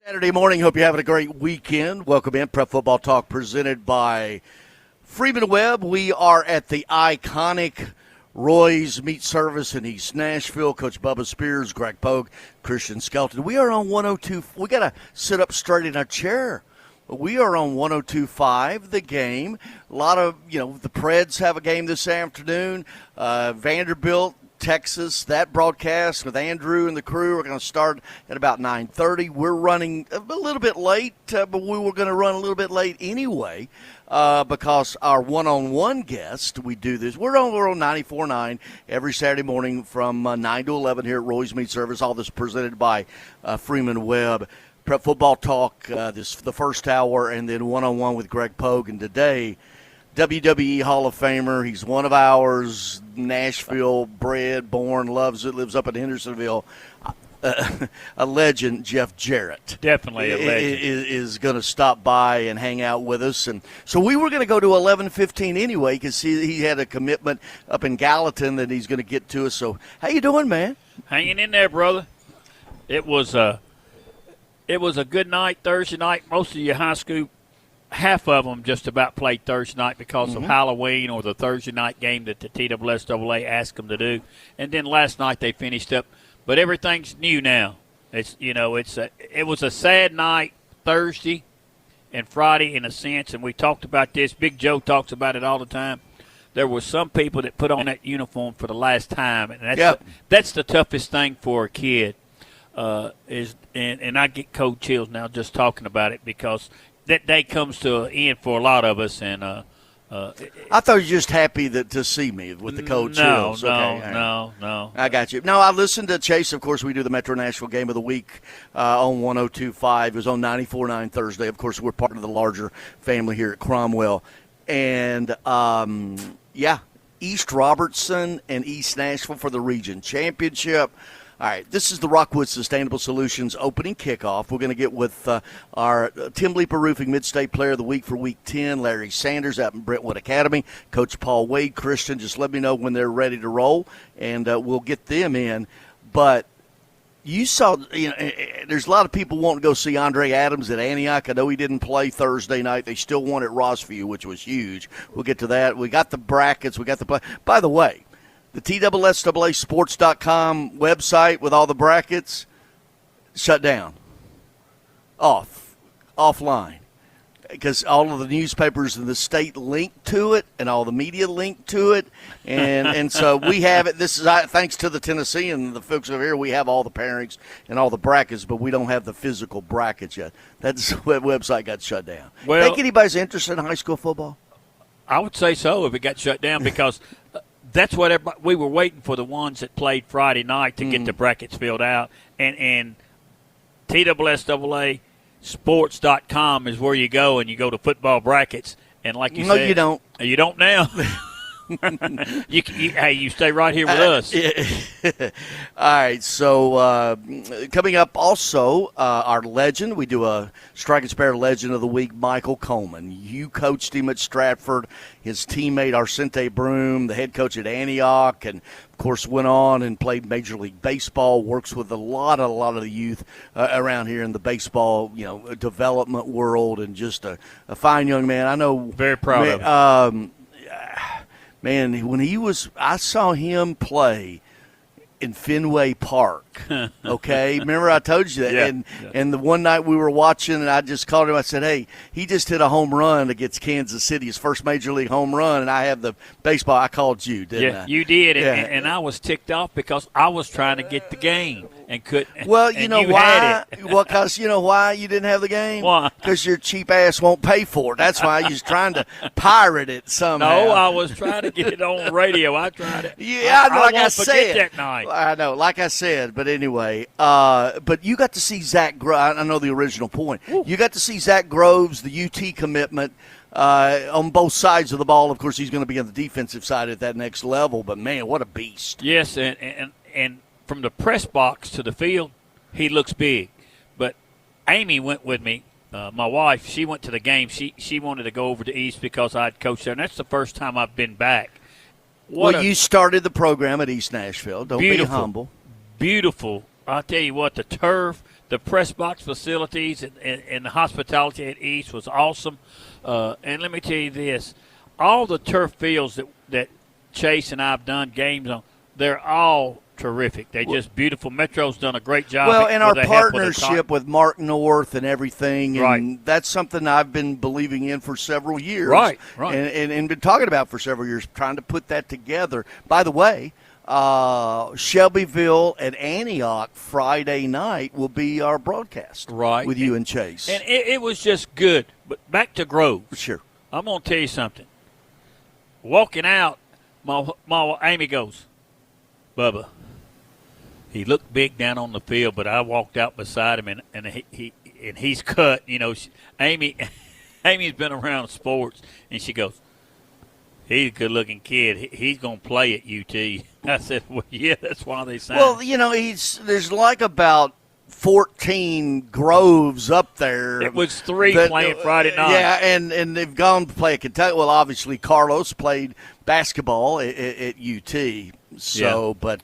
Saturday morning. Hope you're having a great weekend. Welcome in. Prep Football Talk presented by Freeman Webb. We are at the iconic Roy's Meat Service in East Nashville. Coach Bubba Spears, Greg Pogue, Christian Skelton. We are on 102. We got to sit up straight in our chair. We are on 102.5, The Game. A lot of, the Preds have a game this afternoon. Vanderbilt, Texas, that broadcast with Andrew and the crew are going to start at about 9:30. We're running a little bit late, but we were going to run a little bit late anyway because our one-on-one guest, we do this. We're on 94.9 every Saturday morning from 9 to 11 here at Roy's Meat Service. All this presented by Freeman Webb. Prep Football Talk, the first hour, and then one-on-one with Greg Pogue. And today, WWE Hall of Famer. He's one of ours, Nashville, bred, born, loves it, lives up in Hendersonville. A legend, Jeff Jarrett. Definitely a legend. Is going to stop by and hang out with us. And so we were going to go to 11:15 anyway because he had a commitment up in Gallatin that he's going to get to us. So how you doing, man? Hanging in there, brother. It was a good night Thursday night. Most of your high school, half of them just about played Thursday night because of Halloween or the Thursday night game that the TSSAA asked them to do. And then last night they finished up. But everything's new now. It was a sad night Thursday and Friday in a sense, and we talked about this. Big Joe talks about it all the time. There were some people that put on that uniform for the last time, and that's the toughest thing for a kid. And I get cold chills now just talking about it because that day comes to an end for a lot of us. And I thought you were just happy to see me with the cold chills. No. I got you. No, I listened to Chase. Of course, we do the Metro Nashville Game of the Week on 102.5. It was on 94.9 Thursday. Of course, we're part of the larger family here at Cromwell. And, East Robertson and East Nashville for the region championship. All right, this is the Rockwood Sustainable Solutions opening kickoff. We're going to get with our Tim Leeper Roofing Midstate Player of the Week for Week 10, Larry Sanders out in Brentwood Academy. Coach Paul Wade, Christian, just let me know when they're ready to roll, and we'll get them in. But you saw, there's a lot of people wanting to go see Andre Adams at Antioch. I know he didn't play Thursday night. They still won at Rossview, which was huge. We'll get to that. We got the brackets. We got the play. By the way, the TSSAsports.com website with all the brackets shut down, offline, because all of the newspapers in the state linked to it and all the media linked to it, and so we have it. This is thanks to the Tennessee and the folks over here. We have all the pairings and all the brackets, but we don't have the physical brackets yet. That website got shut down. Well, think anybody's interested in high school football? I would say so if it got shut doan because. That's what we were waiting for, the ones that played Friday night to get the brackets filled out. And TSSAA sports.com is where you go, and you go to football brackets. And like you said. No, you don't. You don't now? You stay right here with us. All right, so coming up also, our legend. We do a Strike and Spare Legend of the Week, Michael Coleman. You coached him at Stratford. His teammate, Arcente Broom, the head coach at Antioch, and, of course, went on and played Major League Baseball, works with a lot of the youth around here in the baseball, development world, and just a fine young man. I know. Very proud of him. Man, I saw him play in Fenway Park, okay? Remember I told you that? Yeah, and the one night we were watching, and I just called him. I said, hey, he just hit a home run against Kansas City, his first Major League home run, and I have the baseball. I called you, didn't I? You did, yeah. and I was ticked off because I was trying to get the game and couldn't. Well, you know why? Well, because you know why you didn't have the game? Why? Because your cheap ass won't pay for it. That's why you was trying to pirate it somehow. No, I was trying to get it on the radio. I tried it. Yeah, I said that night. I know, like I said, but anyway. But you got to see Zach Groves. I know the original point. Ooh. You got to see Zach Groves, the UT commitment, on both sides of the ball. Of course, he's going to be on the defensive side at that next level. But, man, what a beast. Yes, and from the press box to the field, he looks big. But Amy went with me. My wife, she went to the game. She wanted to go over to East because I'd coached there, and that's the first time I've been back. You started the program at East Nashville. Don't be humble. Beautiful. I'll tell you what, the turf, The press box facilities and the hospitality at East was awesome. And let me tell you this, all the turf fields that Chase and I have done games on, they're all terrific. They're just beautiful. Metro's done a great job. Well, and our partnership with Mark North and everything, and right. That's something I've been believing in for several years. Right. And been talking about for several years, trying to put that together. By the way, Shelbyville and Antioch Friday night will be our broadcast with you and Chase. And it was just good. But back to Grove. Sure. I'm going to tell you something. Walking out, my Amy goes, Bubba, he looked big down on the field, but I walked out beside him, and he's cut. You know, Amy's been around sports, and she goes, he's a good-looking kid. He's going to play at UT. I said, well, yeah, that's why they signed. Well, you know, there's like about 14 Groves up there. It was 3 playing Friday night. Yeah, and they've gone to play at Kentucky. Well, obviously, Carlos played basketball at UT. So, yeah. But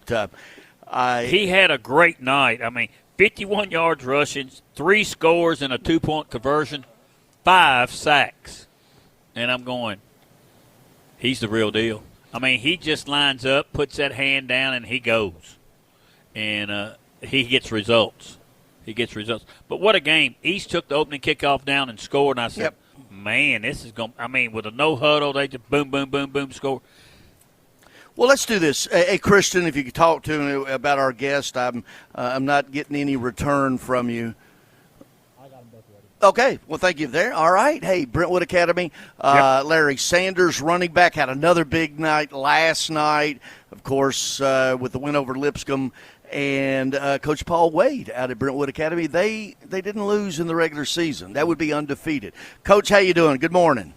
he had a great night. I mean, 51 yards rushing, 3 scores and a 2-point conversion, 5 sacks. And I'm going, he's the real deal. I mean, he just lines up, puts that hand down, and he goes. And he gets results. But what a game. East took the opening kickoff down and scored, and I said, man, this is going – I mean, with a no huddle, they just boom, boom, boom, boom, score. Well, let's do this. Hey, Christian, if you could talk to me about our guest. I'm not getting any return from you. I got them both ready. Okay. Well, thank you there. All right. Hey, Brentwood Academy. Larry Sanders, running back, had another big night last night, of course, with the win over Lipscomb. And Coach Paul Wade out at Brentwood Academy, they didn't lose in the regular season. That would be undefeated. Coach, how you doing? Good morning.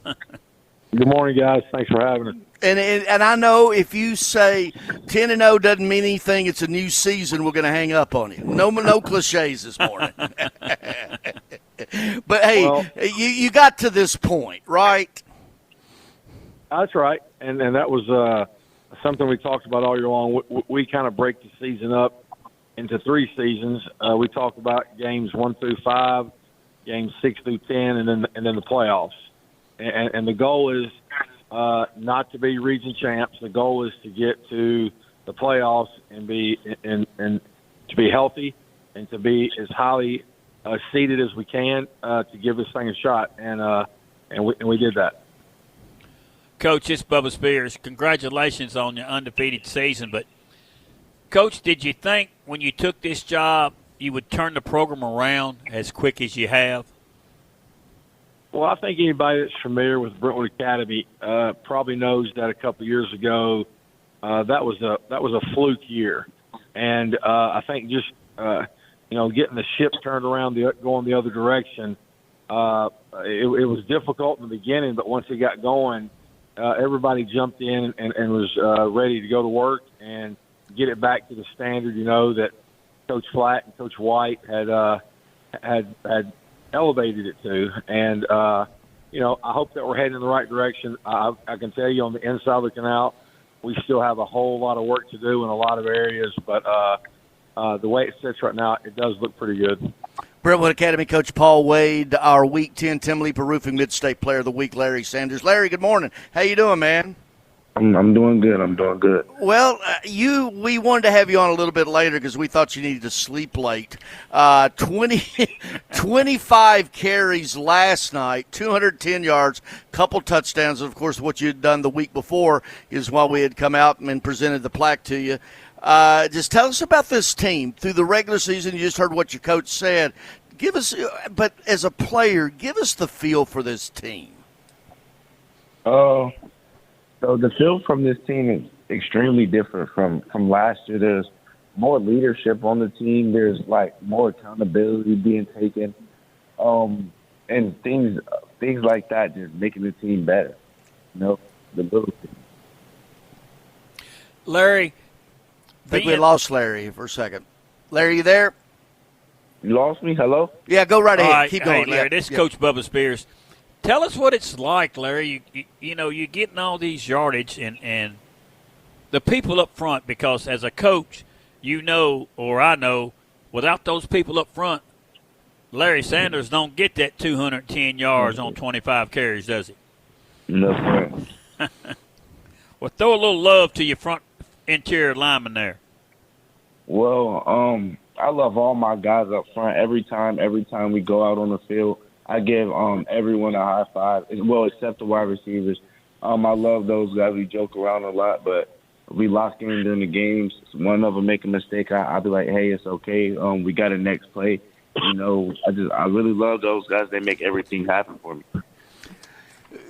Good morning, guys. Thanks for having us. And I know if you say 10-0 doesn't mean anything, it's a new season, we're going to hang up on you. No cliches this morning. But, hey, well, you got to this point, right? That's right. And that was something we talked about all year long. We kind of break the season up into 3 seasons. We talk about games 1 through 5, games 6 through 10, and then the playoffs. And the goal is not to be region champs. The goal is to get to the playoffs and to be healthy and to be as highly seeded as we can to give this thing a shot. And we did that. Coach, it's Bubba Spears. Congratulations on your undefeated season. But, Coach, did you think when you took this job you would turn the program around as quick as you have? Well, I think anybody that's familiar with Brentwood Academy probably knows that a couple of years ago that was a fluke year, and I think just getting the ship turned around, going the other direction, it was difficult in the beginning, but once it got going, everybody jumped in and was ready to go to work and get it back to the standard, that Coach Flatt and Coach White had elevated it to. And, I hope that we're heading in the right direction. I can tell you on the inside looking out, we still have a whole lot of work to do in a lot of areas, but the way it sits right now, it does look pretty good. Brentwood Academy coach Paul Wade, our Week 10 Tim Leeper Roofing Midstate Player of the Week, Larry Sanders. Larry, good morning. How you doing, man? I'm doing good. Well, we wanted to have you on a little bit later because we thought you needed to sleep late. 25 carries last night, 210 yards, couple touchdowns. Of course, what you had done the week before is while we had come out and presented the plaque to you. Just tell us about this team through the regular season. You just heard what your coach said. But as a player, give us the feel for this team. So the feel from this team is extremely different from last year. There's more leadership on the team. There's more accountability being taken, and things like that, just making the team better. The little things. Larry, I think we lost Larry for a second. Larry, you there? You lost me? Hello? Yeah, go right ahead. Right. Keep going. Hey, Larry, this is Coach Bubba Spears. Tell us what it's like, Larry. You're getting all these yardage and the people up front, because as a coach, or I know, without those people up front, Larry Sanders don't get that 210 yards on 25 carries, does he? No, sir. Well, throw a little love to your front interior lineman there. Well, I love all my guys up front. Every time we go out on the field, I give everyone a high five. Well, except the wide receivers. I love those guys. We joke around a lot, but we lock in during the games. One of them make a mistake, I'll be like, hey, it's okay. We got a next play. You know, I really love those guys. They make everything happen for me.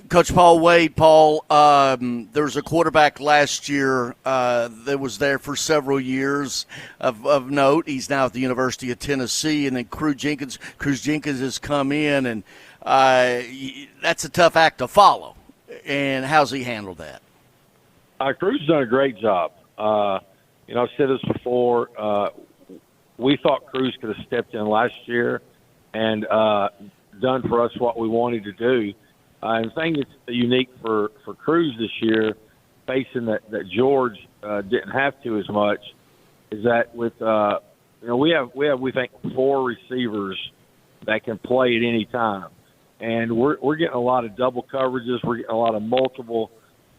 Coach Paul Wade, Paul, there was a quarterback last year that was there for several years of note. He's now at the University of Tennessee, and then Cruz Jenkins has come in, and that's a tough act to follow. And how's he handled that? Cruz has done a great job. I've said this before. We thought Cruz could have stepped in last year and done for us what we wanted to do. And the thing that's unique for Cruz this year, facing that George didn't have to as much, is that with we have we think 4 receivers that can play at any time, and we're getting a lot of double coverages. We're getting a lot of multiple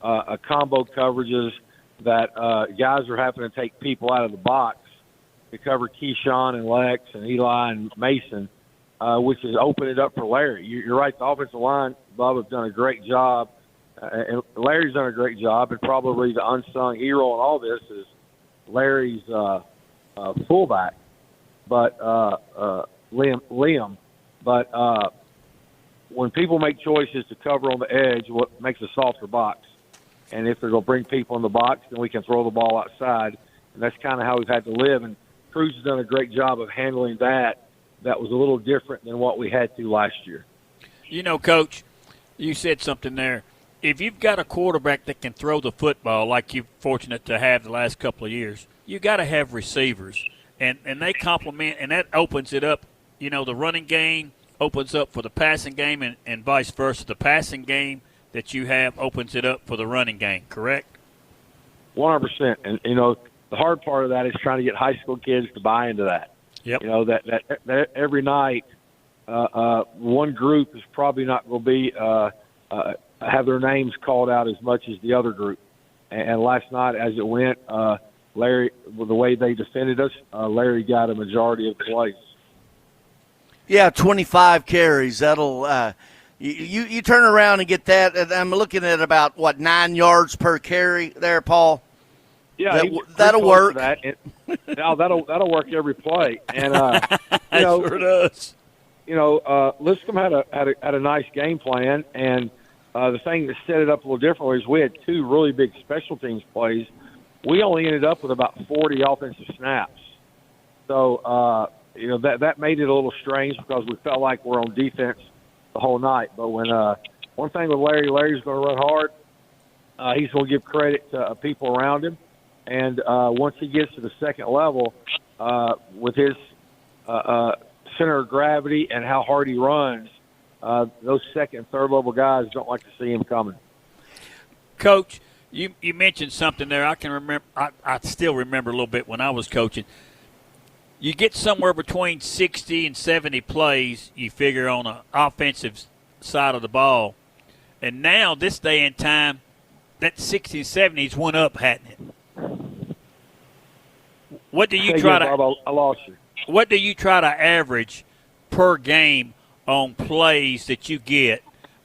combo coverages that guys are having to take people out of the box to cover Keyshawn and Lex and Eli and Mason, which has opened it up for Larry. You're right, the offensive line, Bubba, have done a great job, and Larry's done a great job, and probably the unsung hero in all this is Larry's fullback, but Liam. But when people make choices to cover on the edge, what makes a softer box? And if they're going to bring people in the box, then we can throw the ball outside, and that's kind of how we've had to live. And Cruz has done a great job of handling that. That was a little different than what we had to last year. You know, Coach, you said something there. If you've got a quarterback that can throw the football like you're fortunate to have the last couple of years, you got to have receivers. And they complement, and that opens it up. You know, the running game opens up for the passing game and vice versa. The passing game that you have opens it up for the running game, correct? 100%. And, the hard part of that is trying to get high school kids to buy into that. Yep. That every night one group is probably not going to be have their names called out as much as the other group. And last night, as it went, Larry, with the way they defended us, Larry got a majority of the plays. Yeah, 25 carries. That'll you turn around and get that. And I'm looking at about 9 yards per carry there, Paul. Yeah, that'll work. That'll work every play, and sure does. Lipscomb had a nice game plan, and the thing that set it up a little differently is we had 2 really big special teams plays. We only ended up with about 40 offensive snaps, so that made it a little strange because we felt like we're on defense the whole night. But when one thing with Larry's going to run hard. He's going to give credit to people around him. And once he gets to the second level, with his center of gravity and how hard he runs, those second and third level guys don't like to see him coming. Coach, you mentioned something there. I can remember. I still remember a little bit when I was coaching. You get somewhere between 60 and 70 plays, you figure, on an offensive side of the ball. And now, this day and time, that 60 and 70s went up, hadn't it? What do you try to? I lost you. What do you try to average per game on plays that you get?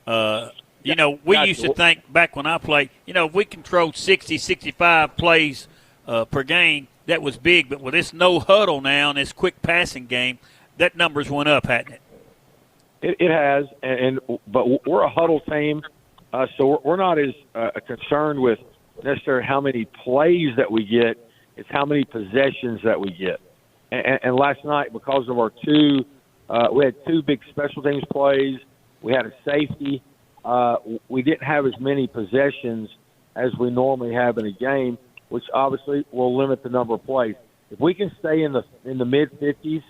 We used to think back when I played, if we controlled 60, 65 plays per game, that was big. But with this no huddle now and this quick passing game, that numbers went up, hadn't it? It has, but we're a huddle team, so we're not as concerned with necessarily how many plays that we get. It's how many possessions that we get. And last night, because of our we had 2 big special teams plays. We had a safety. We didn't have as many possessions as we normally have in a game, which obviously will limit the number of plays. If we can stay in the mid-50s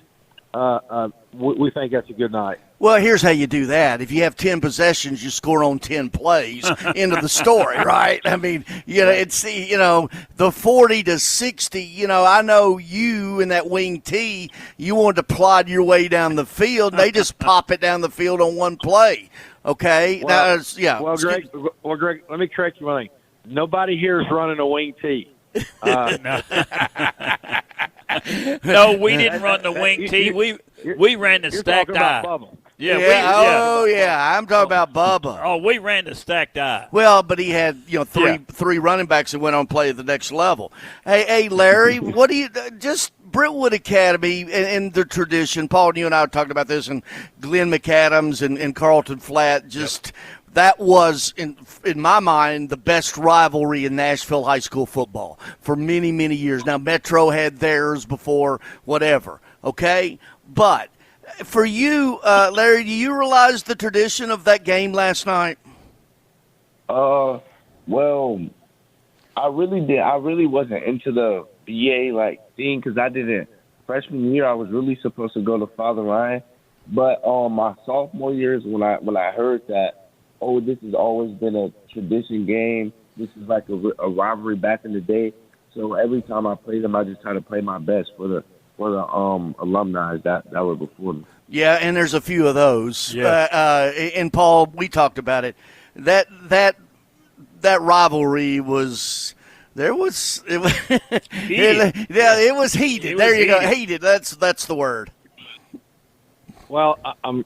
we think that's a good night. Well, here's how you do that. If you have 10 possessions, you score on 10 plays. End of the story, right? I mean, it's the 40-60. I know you in that wing T, you wanted to plod your way down the field. And they just pop it down the field on one play. Okay, Well, Greg, let me correct you one thing. Nobody here is running a wing T. No, we didn't run the wing T. We ran the stacked eye. Yeah, I'm talking about Bubba. Oh, we ran the stacked eye. Well, but he had three running backs that went on to play at the next level. Hey, Larry, what do you just Brentwood Academy and the tradition? Paul, you and I talked about this, and Glenn McAdams and Carlton Flat. That was, in my mind, the best rivalry in Nashville high school football for many, many years. Now, Metro had theirs before, whatever, okay? But for you, Larry, do you realize the tradition of that game last night? Well, I really did. I really wasn't into the BA thing because I didn't. Freshman year, I was really supposed to go to Father Ryan, but my sophomore years when I heard that, this has always been a tradition game. This is like a rivalry back in the day. So every time I play them, I just try to play my best for the alumni that were before me. Yeah, and there's a few of those. Yeah. And Paul, we talked about it. That rivalry was. It was heated. It was heated. There you go, heated. That's the word. Well, I don't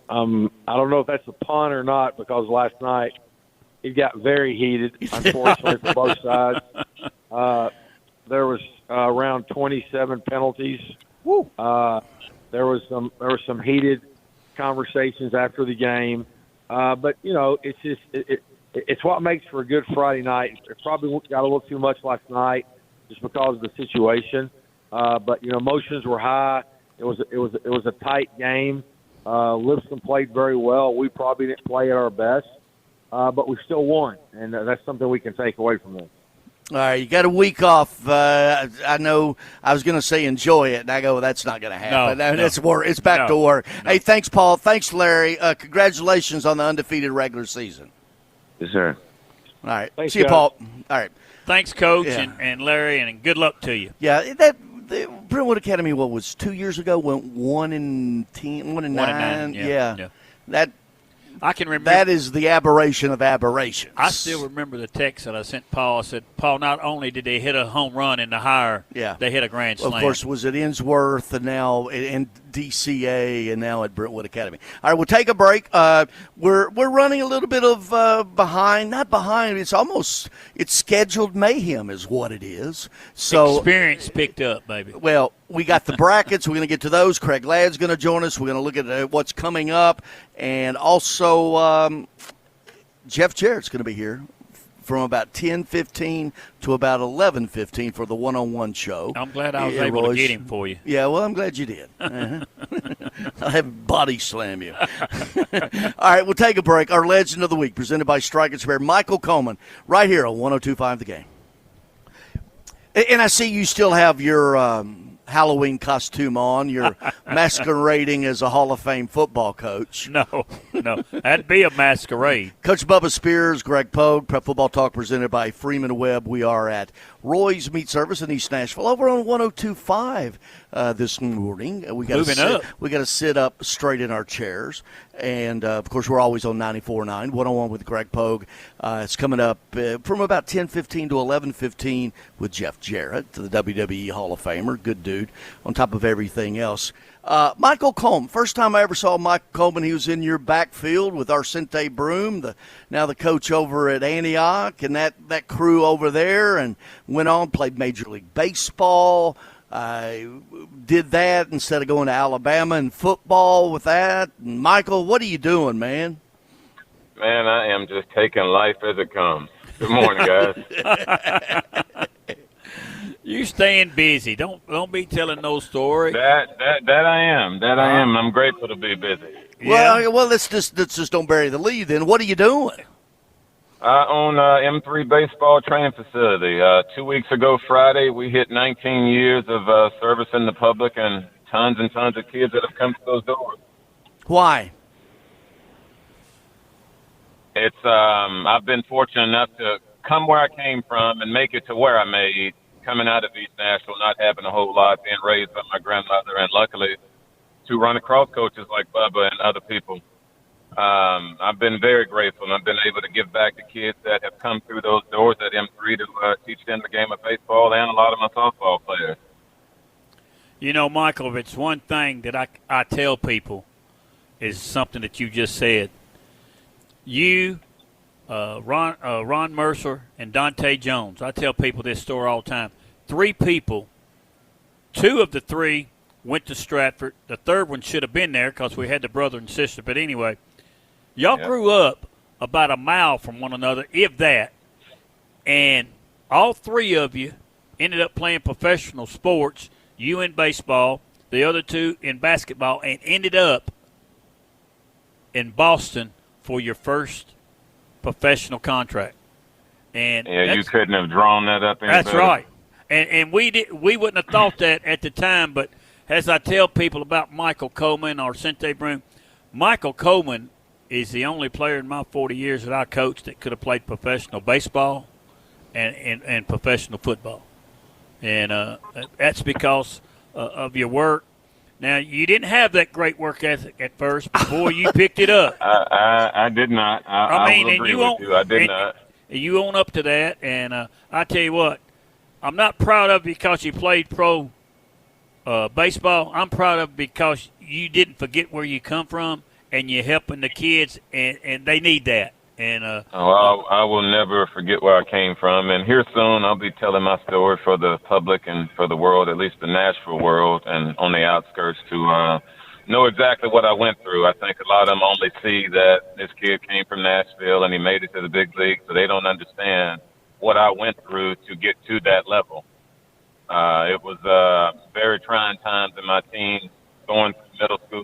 know if that's a pun or not because last night it got very heated, unfortunately, for both sides. There was around 27 penalties. Woo. There was some heated conversations after the game, but it's just it's what makes for a good Friday night. It probably got a little too much last night just because of the situation, but emotions were high. It was a tight game. Lipscomb played very well. We probably didn't play at our best, but we still won, and that's something we can take away from them. All right, you got a week off. I know I was going to say enjoy it, and I go, well, that's not going to happen. No. It's work. It's back to work. No. Hey, thanks, Paul. Thanks, Larry. Congratulations on the undefeated regular season. Yes, sir. All right. Thanks, see you, guys. Paul. All right. Thanks, Coach and Larry, and good luck to you. Yeah, the Brentwood Academy, what was 2 years ago, went 1-9. 1-9. Yeah. That I can remember. That is the aberration of aberrations. I still remember the text that I sent Paul. I said, Paul, not only did they hit a home run in the higher, they hit a grand slam. Of course, was at Innsworth and now in DCA and now at Brentwood Academy. All right, we'll take a break. We're running a little bit of behind. Not behind. It's scheduled mayhem is what it is. So experience picked up, baby. Well, we got the brackets. We're going to get to those. Craig Ladd's going to join us. We're going to look at what's coming up. And also Jeff Jarrett's going to be here from about 10:15 to about 11:15 for the one-on-one show. I'm glad I was able to get him for you. Yeah, well, I'm glad you did. I'll have body slam you. All right, we'll take a break. Our Legend of the Week presented by Strike and Spare, Michael Coleman, right here on 102.5 The Game. And I see you still have your Halloween costume on. You're masquerading as a Hall of Fame football coach. No. That'd be a masquerade. Coach Bubba Spears, Greg Pogue, Prep Football Talk presented by Freeman Webb. We are at Roy's Meat Service in East Nashville over on 102.5 this morning. We got to sit up straight in our chairs. And, of course, we're always on 94.9, 101 with Greg Pogue. It's coming up from about 10:15 to 11:15 with Jeff Jarrett, the WWE Hall of Famer. Good dude, on top of everything else. Michael Coleman, first time I ever saw Michael Coleman, he was in your backfield with Arcente Broom, now the coach over at Antioch, and that crew over there, and went on, played Major League Baseball. Did that instead of going to Alabama and football with that. And Michael, what are you doing, man? Man, I am just taking life as it comes. Good morning, guys. You staying busy. Don't be telling no story. That I am. That I am. I'm grateful to be busy. Well, let's just don't bury the lead then. What are you doing? I own M3 baseball training facility. 2 weeks ago Friday, we hit 19 years of service in the public and tons and tons of kids that have come to those doors. Why? It's I've been fortunate enough to come where I came from and make it to where I made, coming out of East Nashville, not having a whole lot, being raised by my grandmother, and luckily to run across coaches like Bubba and other people. I've been very grateful, and I've been able to give back to kids that have come through those doors at M3 to teach them the game of baseball and a lot of my softball players. You know, Michael, if it's one thing that I tell people is something that you just said. You, Ron Mercer, and Dante Jones, I tell people this story all the time. 3 people, 2 of the 3 went to Stratford. The third one should have been there because we had the brother and sister. But anyway, y'all grew up about a mile from one another, if that, and all 3 of you ended up playing professional sports, you in baseball, the other 2 in basketball, and ended up in Boston for your first professional contract. And you couldn't have drawn that up any That's better. right. And we wouldn't have thought that at the time, but as I tell people about Michael Coleman or Sente Broom, Michael Coleman is the only player in my 40 years that I coached that could have played professional baseball and professional football. And that's because of your work. Now, you didn't have that great work ethic at first, but, boy, you picked it up. I did not. I will agree with you. I did not. You own up to that, and I tell you what, I'm not proud of you because you played pro baseball. I'm proud of you because you didn't forget where you come from, and you're helping the kids, and they need that. And I will never forget where I came from. And here soon I'll be telling my story for the public and for the world, at least the Nashville world, and on the outskirts to know exactly what I went through. I think a lot of them only see that this kid came from Nashville and he made it to the big league, so they don't understand what I went through to get to that level. It was very trying times in my teens, going through middle school,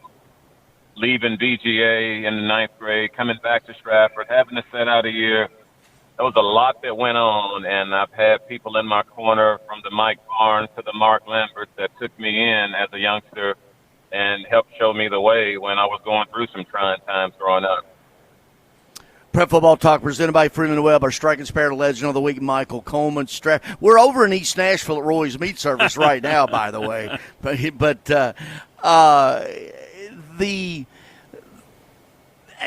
leaving VGA in the 9th grade, coming back to Stratford, having to set out a year. There was a lot that went on, and I've had people in my corner from the Mike Barnes to the Mark Lambert that took me in as a youngster and helped show me the way when I was going through some trying times growing up. Prep Football Talk presented by Freeman Webb, our striking spare legend of the week, Michael Coleman. We're over in East Nashville at Roy's Meat Service right now, by the way.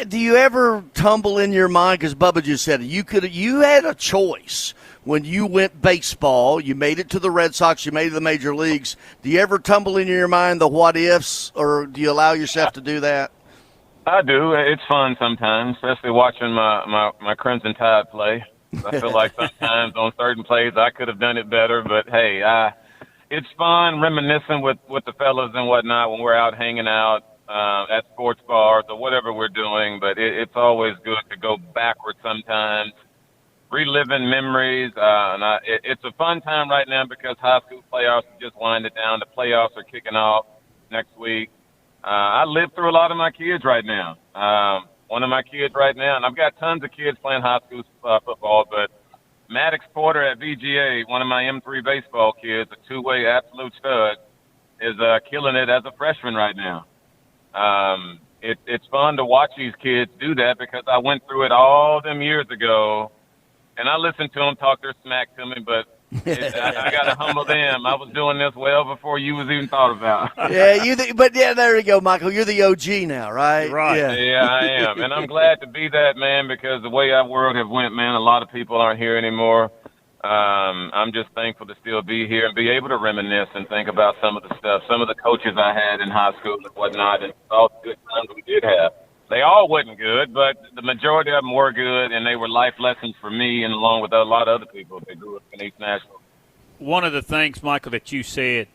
Do you ever tumble in your mind, because Bubba just said it, you had a choice when you went baseball, you made it to the Red Sox, you made it to the major leagues. Do you ever tumble in your mind the what ifs, or do you allow yourself to do that? I do. It's fun sometimes, especially watching my Crimson Tide play. I feel like sometimes on certain plays I could have done it better, but hey, it's fun reminiscing with the fellas and whatnot when we're out hanging out at sports bars or whatever we're doing. But it's always good to go backwards sometimes, reliving memories. It's a fun time right now because high school playoffs are just winding down. The playoffs are kicking off next week. I live through a lot of my kids right now. One of my kids right now, and I've got tons of kids playing high school football, but Maddox Porter at VGA, one of my M3 baseball kids, a two-way absolute stud, is killing it as a freshman right now. It's fun to watch these kids do that because I went through it all them years ago, and I listened to them talk their smack to me, but I got to humble them. I was doing this well before you was even thought about. There you go, Michael. You're the OG now, right? Right. Yeah, I am. And I'm glad to be that, man, because the way our world have went, man, a lot of people aren't here anymore. I'm just thankful to still be here and be able to reminisce and think about some of the stuff, some of the coaches I had in high school and whatnot, and all the good times we did have. They all wasn't good, but the majority of them were good, and they were life lessons for me and along with a lot of other people that grew up in East Nashville. One of the things, Michael, that you said,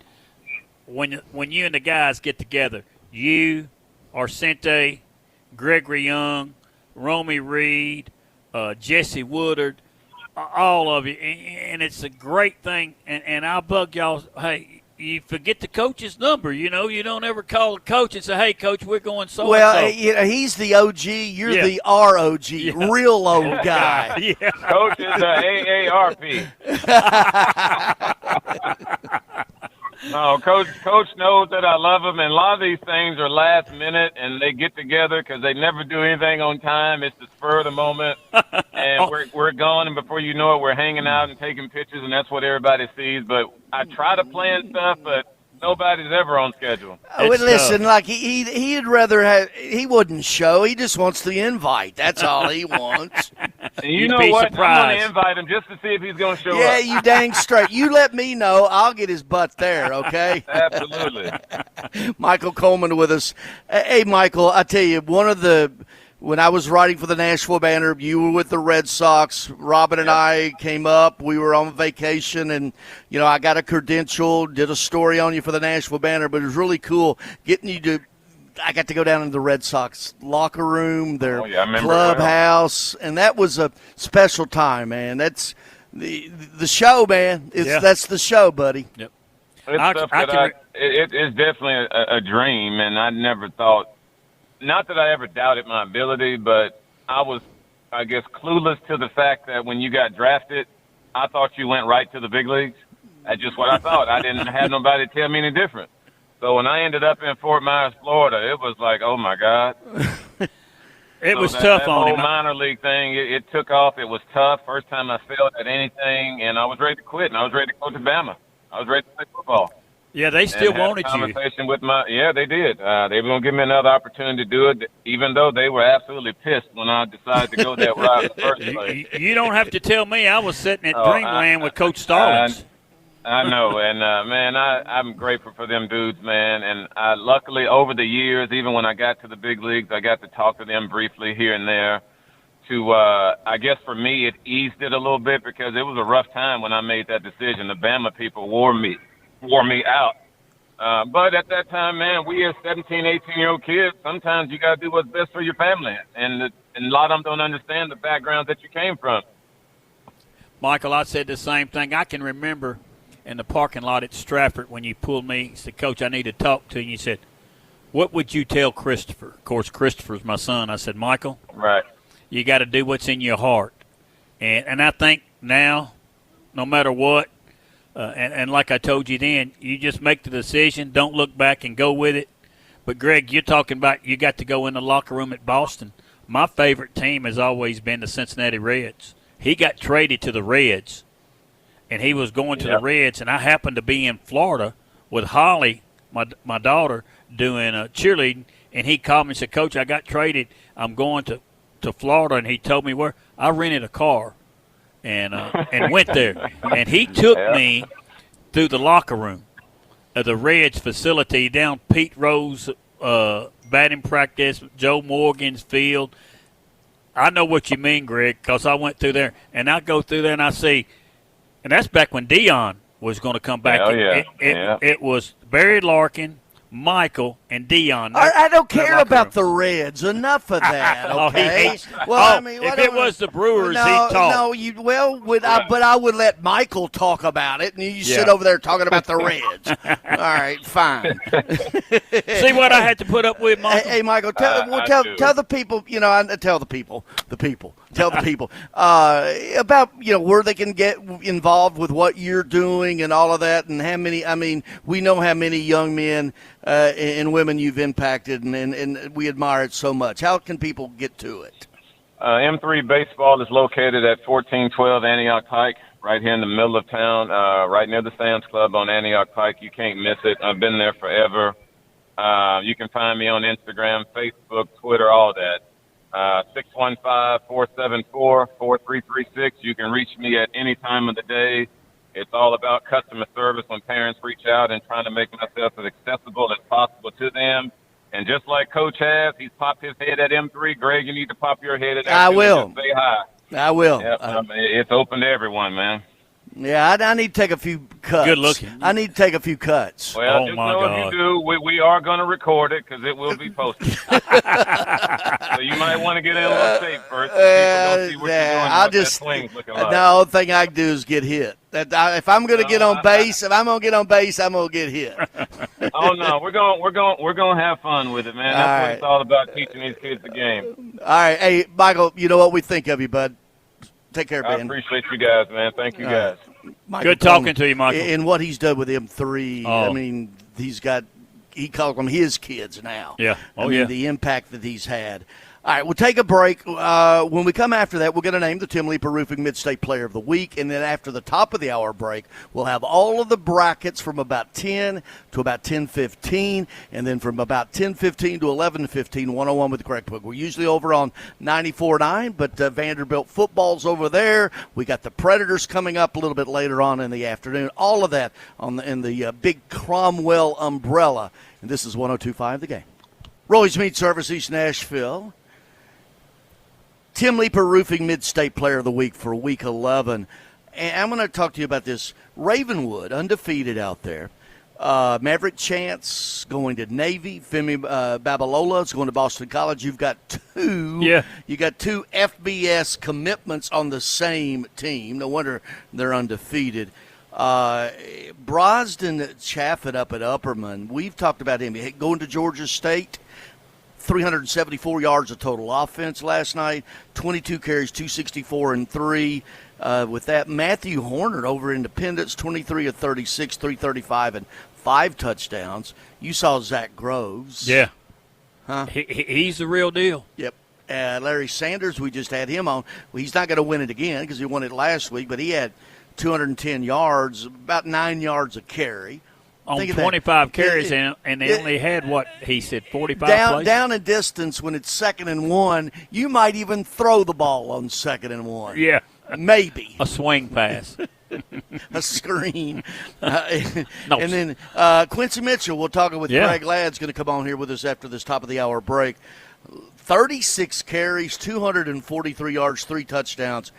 when you and the guys get together, you, Arcente, Gregory Young, Romy Reed, Jesse Woodard, all of you, and it's a great thing, and I'll bug y'all, hey, you forget the coach's number. You don't ever call the coach and say, hey, Coach, we're going so-and-so. Well, he's the OG. You're the ROG, real old guy. Yeah. Coach is the AARP. No, Coach knows that I love him, and a lot of these things are last minute, and they get together because they never do anything on time. It's the spur of the moment, and we're gone, and before you know it, we're hanging out and taking pictures, and that's what everybody sees. But I try to plan stuff, but nobody's ever on schedule. Listen, like he'd rather have. He wouldn't show. He just wants the invite. That's all he wants. And you know what? Surprised. I'm going to invite him just to see if he's going to show up. Yeah, you dang straight. You let me know. I'll get his butt there, okay? Absolutely. Michael Coleman with us. Hey, Michael, I tell you, when I was writing for the Nashville Banner, you were with the Red Sox. Robin and I came up. We were on vacation, and, I got a credential, did a story on you for the Nashville Banner, but it was really cool getting you to – I got to go down in the Red Sox locker room, their clubhouse, and that was a special time, man. That's the show, man. That's the show, buddy. Yep. It's definitely a dream, and I never thought – not that I ever doubted my ability, but I was, I guess, clueless to the fact that when you got drafted, I thought you went right to the big leagues. That's just what I thought. I didn't have nobody tell me any different. So when I ended up in Fort Myers, Florida, it was like, oh, my God. It was tough on him. That whole minor league thing, it took off. It was tough. First time I failed at anything, and I was ready to quit, and I was ready to go to Bama. I was ready to play football. Yeah, they still wanted you. They did. They were going to give me another opportunity to do it, even though they were absolutely pissed when I decided to go that route in the first place. You don't have to tell me. I was sitting at Dreamland with Coach Stallings. I know, and, man, I'm grateful for them dudes, man. And luckily, over the years, even when I got to the big leagues, I got to talk to them briefly here and there. I guess for me, it eased it a little bit because it was a rough time when I made that decision. The Bama people wore me out. But at that time, man, we as 17, 18-year-old kids, sometimes you got to do what's best for your family. And a lot of them don't understand the background that you came from. Michael, I said the same thing. I can remember in the parking lot at Stratford when you pulled me, you said, Coach, I need to talk to you. And you said, what would you tell Christopher? Of course, Christopher's my son. I said, Michael, right, you got to do what's in your heart. And I think now, no matter what, and like I told you then, you just make the decision, don't look back and go with it. But, Greg, you're talking about you got to go in the locker room at Boston. My favorite team has always been the Cincinnati Reds. He got traded to the Reds, and he was going to the Reds, and I happened to be in Florida with Holly, my daughter, doing cheerleading, and he called me and said, Coach, I got traded. I'm going to Florida, and he told me where. I rented a car and went there. And he took me through the locker room of the Reds facility down Pete Rose batting practice, Joe Morgan's field. I know what you mean, Greg, because I went through there. And I go through there and I see, and that's back when Dion was going to come back. It was Barry Larkin, Michael, and Dion. I don't care about the Reds. Enough of that, okay? If it was the Brewers, he'd talk. But I would let Michael talk about it, and you sit over there talking about the Reds. All right, fine. See what I had to put up with, Michael? Hey, Michael, tell the people, tell the people about, where they can get involved with what you're doing and all of that, and how many, we know how many young men and women you've impacted, and we admire it so much. How can people get to it? M3 Baseball is located at 1412 Antioch Pike, right here in the middle of town, right near the Sam's Club on Antioch Pike. You can't miss it. I've been there forever. You can find me on Instagram, Facebook, Twitter, all that. 615-474-4336. You can reach me at any time of the day. It's all about customer service when parents reach out and trying to make myself as accessible as possible to them. And just like Coach has, he's popped his head at M3. Greg, you need to pop your head at M3. I will. Say hi. I will. Yep, it's open to everyone, man. Yeah, I need to take a few cuts. Good looking. I need to take a few cuts. Well, just know if you do, we are going to record it because it will be posted. So you might want to get in a little safe first. See what you're doing, swing's looking like. The only thing I can do is get hit. If I'm going to get on base, I'm going to get hit. Oh no, we're going to have fun with it, man. That's what it's all about, teaching these kids the game. All right, hey Michael, you know what we think of you, bud. Take care, man. I appreciate you guys, man. Thank you, guys. Michael Good Coleman, talking to you, Michael. And what he's done with them three, Oh. I mean, he calls them his kids now. Yeah. I mean, the impact that he's had. All right, we'll take a break. When we come after that, we're going to name the Tim Leeper Roofing Midstate Player of the Week, and then after the top of the hour break, we'll have all of the brackets from about 10 to about 10:15, and then from about 10:15 to 11:15, 101 with Greg Pogue. We're usually over on 94.9, but Vanderbilt football's over there. We got the Predators coming up a little bit later on in the afternoon. All of that in the big Cromwell umbrella, and this is 102.5 The Game. Roy's Meat Service, East Nashville. Tim Leeper Roofing Midstate Player of the Week for Week 11. And I'm going to talk to you about this. Ravenwood, undefeated out there. Maverick Chance going to Navy. Femi Babalola is going to Boston College. You've got two. Yeah. You got two FBS commitments on the same team. No wonder they're undefeated. Brosden Chaffett up at Upperman. We've talked about him going to Georgia State. 374 yards of total offense last night, 22 carries, 264 and 3. With that, Matthew Horner over Independence, 23 of 36, 335 and 5 touchdowns. You saw Zach Groves. Yeah. Huh? He's the real deal. Yep. Larry Sanders, we just had him on. Well, he's not going to win it again because he won it last week, but he had 210 yards, about 9 yards a carry. On 25 carries, and they only had, what, he said, 45 plays? Down in distance when it's 2nd and 1, you might even throw the ball on 2nd and 1. Yeah. Maybe. A swing pass. A screen. No. And then Quincy Mitchell, we'll talk with Craig Ladd's going to come on here with us after this top of the hour break. 36 carries, 243 yards, 3 touchdowns.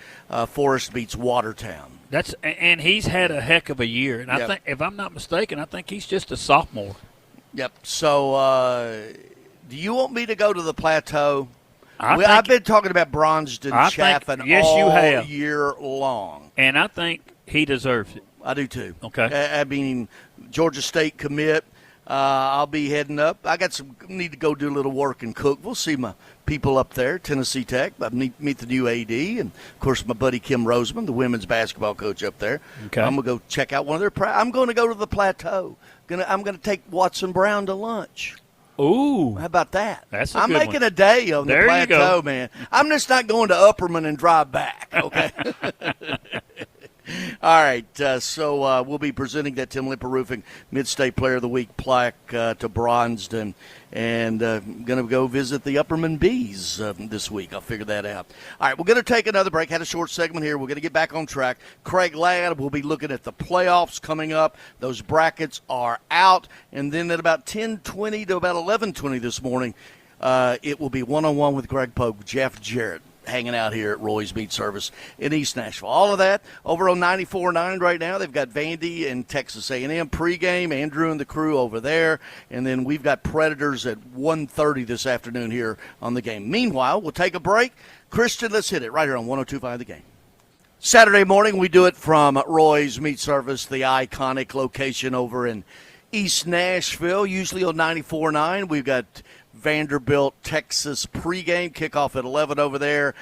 Forest beats Watertown. And he's had a heck of a year. And I think, if I'm not mistaken, I think he's just a sophomore. Yep. So, do you want me to go to the Plateau? I've been talking about Bronston Chaffin all year long. And I think he deserves it. I do too. Okay. I mean, Georgia State commit. I'll be heading up. I need to go do a little work in Cookeville. See my people up there, Tennessee Tech. I meet the new AD, and of course my buddy Kim Roseman, the women's basketball coach up there. Okay. I'm gonna go check out one of their. I'm going to go to the Plateau. I'm gonna take Watson Brown to lunch. Ooh, how about that? I'm making a day on the Plateau, man. I'm just not going to Upperman and drive back. Okay. All right, so we'll be presenting that Tim Leeper Roofing Midstate Player of the Week plaque to Bronston, and going to go visit the Upperman Bees this week. I'll figure that out. All right, we're going to take another break. Had a short segment here. We're going to get back on track. Craig Ladd will be looking at the playoffs coming up. Those brackets are out, and then at about 10:20 to about 11:20 this morning, it will be one-on-one with Greg Pogue, Jeff Jarrett, hanging out here at Roy's Meat Service in East Nashville. All of that over on 94.9 right now. They've got Vandy and Texas A&M pregame, Andrew and the crew over there, and then we've got Predators at 1:30 this afternoon here on the game. Meanwhile, we'll take a break. Christian, let's hit it right here on 102.5 The Game. Saturday morning, we do it from Roy's Meat Service, the iconic location over in East Nashville, usually on 94.9. We've got Vanderbilt, Texas pregame, kickoff at 11 over there.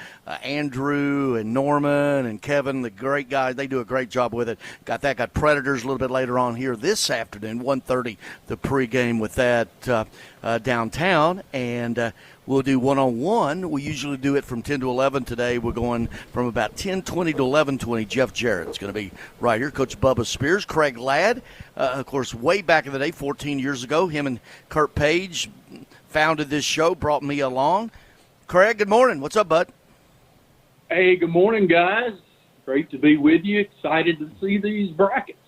Andrew and Norman and Kevin, the great guys, they do a great job with it. Got Predators a little bit later on here this afternoon, 1:30, the pregame with that downtown. And we'll do one-on-one. We usually do it from 10 to 11 today. We're going from about 10:20 to 11:20. Jeff Jarrett's going to be right here. Coach Bubba Spears, Craig Ladd, of course, way back in the day, 14 years ago, him and Kurt Page founded this show, brought me along. Craig, good morning. What's up, bud? Hey, good morning, guys. Great to be with you. Excited to see these brackets.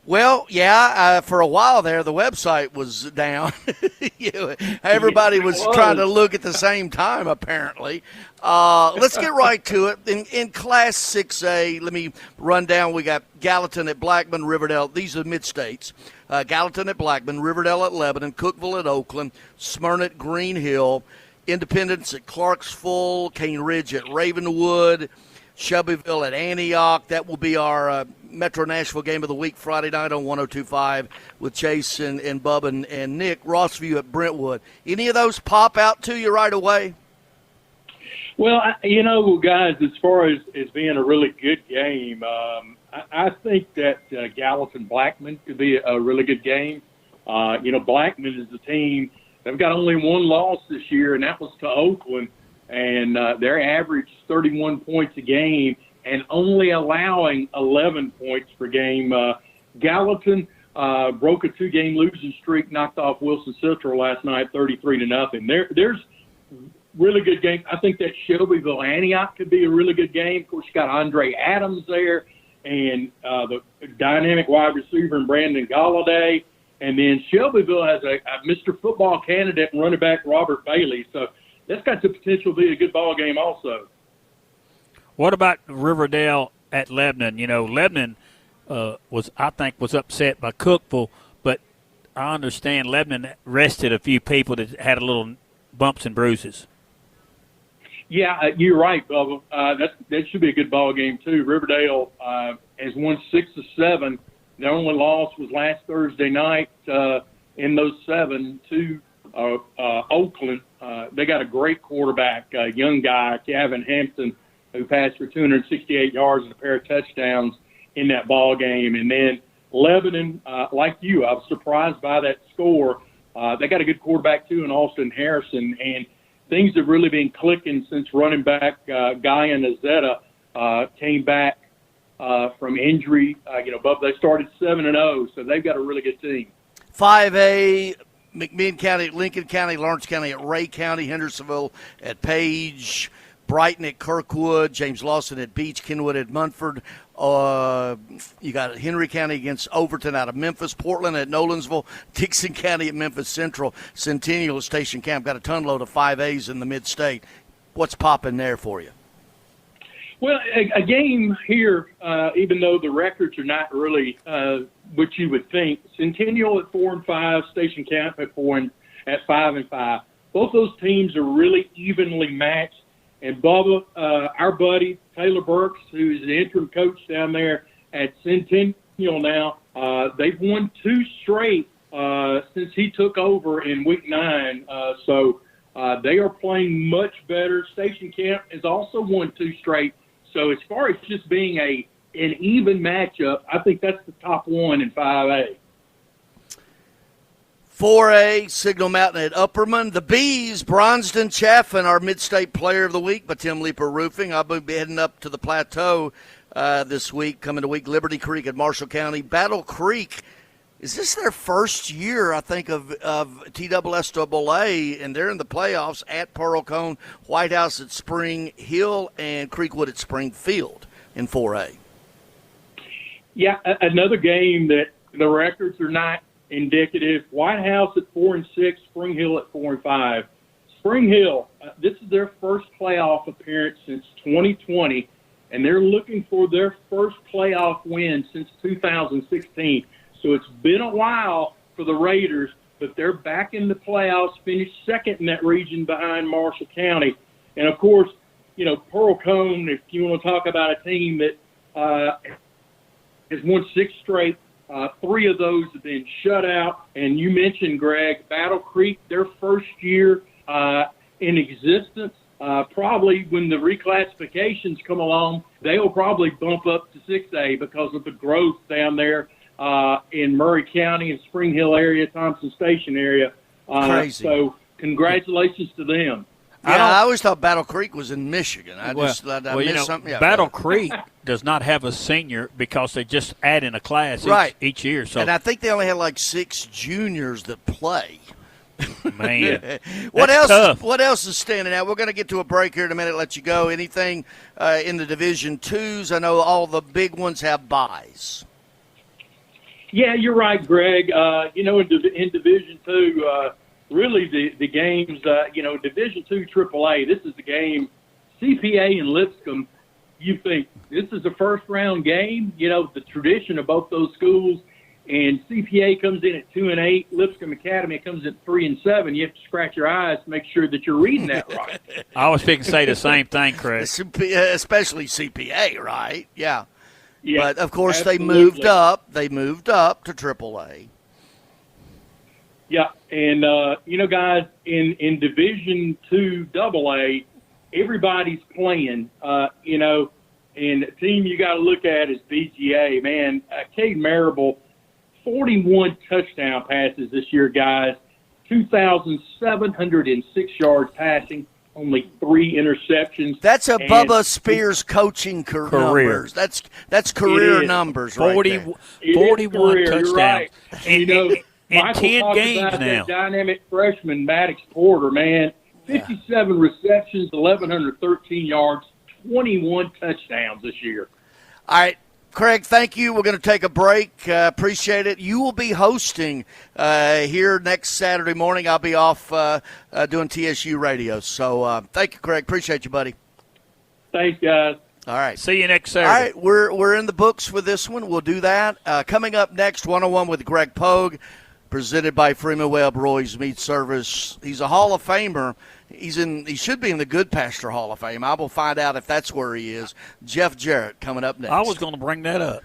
Well, yeah, for a while there, the website was down. Everybody was trying to look at the same time, apparently. Let's get right to it. In Class 6A, let me run down. We got Gallatin at Blackman, Riverdale. These are mid-states. Gallatin at Blackman, Riverdale at Lebanon, Cookeville at Oakland, Smyrna at Green Hill, Independence at Clarksville, Cane Ridge at Ravenwood, Shelbyville at Antioch. That will be our Metro Nashville game of the week Friday night on 102.5 with Chase and Bubba and Nick. Rossview at Brentwood. Any of those pop out to you right away? Well, guys, as far as being a really good game, I think that Gallatin-Blackman could be a really good game. Blackman is a team. They've got only one loss this year, and that was to Oakland. And their average 31 points a game and only allowing 11 points per game. Gallatin broke a 2-game losing streak, knocked off Wilson Central last night 33-0. There's really good games. I think that Shelbyville-Antioch could be a really good game. Of course, you got Andre Adams there and the dynamic wide receiver in Brandon Galladay. And then Shelbyville has a Mr. Football candidate and running back Robert Bailey. So that's got the potential to be a good ball game also. What about Riverdale at Lebanon? Lebanon was upset by Cookville, but I understand Lebanon rested a few people that had a little bumps and bruises. Yeah, you're right, Bubba. That should be a good ball game too. Riverdale has won 6 of 7. Their only loss was last Thursday night in those 7 to Oakland. They got a great quarterback, a young guy, Gavin Hampton, who passed for 268 yards and a pair of touchdowns in that ball game. And then Lebanon, like you, I was surprised by that score. They got a good quarterback too in Austin Harrison, and things have really been clicking since running back Guy Azetta came back from injury. Bubba, they started 7-0, so they've got a really good team. 5A, McMinn County at Lincoln County, Lawrence County at Ray County, Hendersonville at Page, Brighton at Kirkwood, James Lawson at Beach, Kenwood at Munford. You got Henry County against Overton out of Memphis, Portland at Nolensville, Dixon County at Memphis Central, Centennial at Station Camp. Got a ton load of 5As in the mid-state. What's popping there for you? Well, a game here, even though the records are not really what you would think. Centennial at 4-5, Station Camp at 5-5. Both those teams are really evenly matched. And Bubba, our buddy Taylor Burks, who's the interim coach down there at Centennial now, they've won 2 straight since he took over in Week 9. So they are playing much better. Station Camp has also won 2 straight. So as far as just being an even matchup, I think that's the top one in 5A. 4A, Signal Mountain at Upperman. The Bees, Bronston Chaffin, our Midstate Player of the Week by Tim Leeper Roofing. I'll be heading up to the Plateau this week, coming to week. Liberty Creek at Marshall County. Battle Creek, is this their first year, I think, of TSSAA, and they're in the playoffs at Pearl Cone, White House at Spring Hill, and Creekwood at Springfield in 4A. Yeah, another game that the records are not indicative. White House at 4-6, Spring Hill at 4-5. Spring Hill, this is their first playoff appearance since 2020, and they're looking for their first playoff win since 2016. So it's been a while for the Raiders, but they're back in the playoffs, finished second in that region behind Marshall County. And, of course, Pearl Cone, if you want to talk about a team that has won 6 straight, 3 of those have been shut out. And you mentioned, Greg, Battle Creek, their first year in existence. Probably when the reclassifications come along, they'll probably bump up to 6A because of the growth down there in Murray County and Spring Hill area, Thompson Station area. Crazy. So congratulations to them. Yeah, I always thought Battle Creek was in Michigan. I missed something. Yeah, Battle Creek does not have a senior because they just add in a class each year. So, and I think they only have like 6 juniors that play. Man, what else? Tough. What else is standing out? We're going to get to a break here in a minute. Let you go. Anything in the Division Twos? I know all the big ones have byes. Yeah, you're right, Greg. In Division Two, really the games. Division Two AAA. This is the game. CPA and Lipscomb. You think this is a first round game? The tradition of both those schools. And CPA comes in at 2-8. Lipscomb Academy comes at 3-7. You have to scratch your eyes to make sure that you're reading that right. I was thinking to say the same thing, Chris. Especially CPA, right? Yeah. But of course absolutely. They moved up to AAA. Yeah, and guys, in Division Two AA, everybody's playing. And the team you got to look at is BGA. Man, Cade Marable, 41 touchdown passes this year, guys. 2,706 yards passing, only 3 interceptions. That's a Bubba Spears coaching career. numbers. That's career numbers right 41 career, touchdowns. right. In 10 games about now. That dynamic freshman, Maddox Porter, man. 57 receptions, 1,113 yards, 21 touchdowns this year. All right, Craig, thank you. We're going to take a break. Appreciate it. You will be hosting here next Saturday morning. I'll be off doing TSU radio. So thank you, Craig. Appreciate you, buddy. Thanks, guys. All right. See you next Saturday. All right, we're in the books for this one. We'll do that. Coming up next, 101 with Greg Pogue, presented by Freeman Webb Roy's Meat Service. He's a Hall of Famer. He should be in the Good Pasture Hall of Fame. I will find out if that's where he is. Jeff Jarrett coming up next. I was going to bring that up.